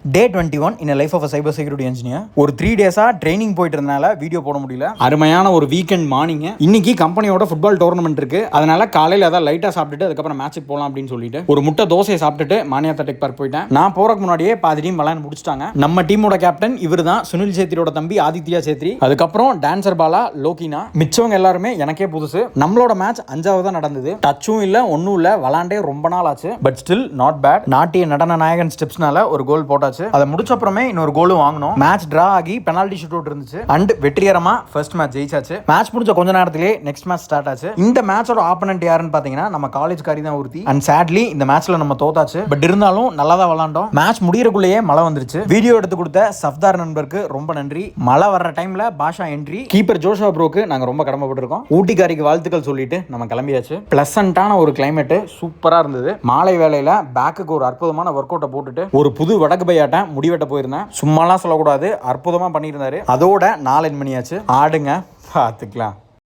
Day 21 in a life of a cyber security engineer. ஒரு 3 டேஸா training போயிட்டு இருந்தனால video போட முடியல. அருமையான ஒரு வீக்கெண்ட் மார்னிங். இன்னைக்கு கம்பெனியோட ஃபுட்பால் டோர்னமெண்ட் இருக்கு. அதனால காலையில அத லைட்டா சாப்பிட்டுட்டு அதுக்கப்புறம் மேட்சுக்கு போலாம் அப்படின்னு சொல்லிட்டு ஒரு முட்டை தோசையை சாப்பிட்டுட்டு மானியாத்தா டெக் பார்க் போயிட்டேன். நான் போறதுக்கு முன்னாடியே பாதி டீம் விளையாண்டு முடிச்சிட்டாங்க. நம்ம டீமோட கேப்டன் இவர் தான், சுனில் சேத்ரியோட தம்பி ஆதித்யா சேத்ரி. அதுக்கப்புறம் டான்சர் பாலா, லோகினா. மிச்சவங்க எல்லாருமே எனக்கே புதுசு. நம்மளோட மேட்ச் 5வது நடந்தது. டச்சும் இல்ல, ஒன்னும் இல்ல, விளையாண்டே ரொம்ப நாள் ஆச்சு. But still not bad. நாட்டிய நடன நாயகன் ஸ்டெப்ஸ்னால ஒரு கோல் போட்டாச்சு. அதை முடிச்ச அப்புறமே இன்னொரு கோலும் வாங்கணும். மேட்ச் டிரா ஆகி பெனால்டி ஷூட் அவுட் இருந்துச்சு. அண்ட் வெற்றிகரமா ஃபர்ஸ்ட் மேட்ச் ஜெயிச்சாச்சு. மேட்ச் முடிஞ்ச கொஞ்ச நேரத்திலே நெக்ஸ்ட் மேட்ச் ஸ்டார்ட் ஆச்சு. இந்த மேட்சோட ஆப்போனன்ட் யாருன்னு பாத்தீங்கன்னா நம்ம காலேஜ் காரி தான் ஒருத்தி. அண்ட் சேட்லி இந்த மேட்ச்ல நம்ம தோத்தாச்சு. பட் இருந்தாலும் நல்லா தான் விளையாண்டோம். மேட்ச் முடியறதுக்குள்ளேயே மழை வந்துருச்சு. வீடியோ எடுத்து கொடுத்த சஃப்தார் நண்பருக்கு ரொம்ப நன்றி. மழை வர்ற டைம்ல பாஷா என்ட்ரி, கீப்பர் ஜோஷா ப்ரோக்கு நாங்க ரொம்ப கடமைப்பட்டிருக்கோம். ஊட்டிக்காரிக்கு வாழ்த்துக்கள் சொல்லிட்டு நம்ம கிளம்பியாச்சு. பிளசண்டான ஒரு கிளைமேட், சூப்பரா இருந்தது. மாலை வேளையில பேக்குக்கு ஒரு அற்புதமான ஒர்க் அவுட்டை போட்டுட்டு ஒரு புது வடக்கு பையாட்ட முடிவெட்ட போயிருந்தேன். சும்மாலாம் சொல்லக்கூடாது, அற்புதமா பண்ணியிருந்தாரு. அதோட 4 மணியாச்சு. ஆடுங்க, பார்த்துக்கலாம்.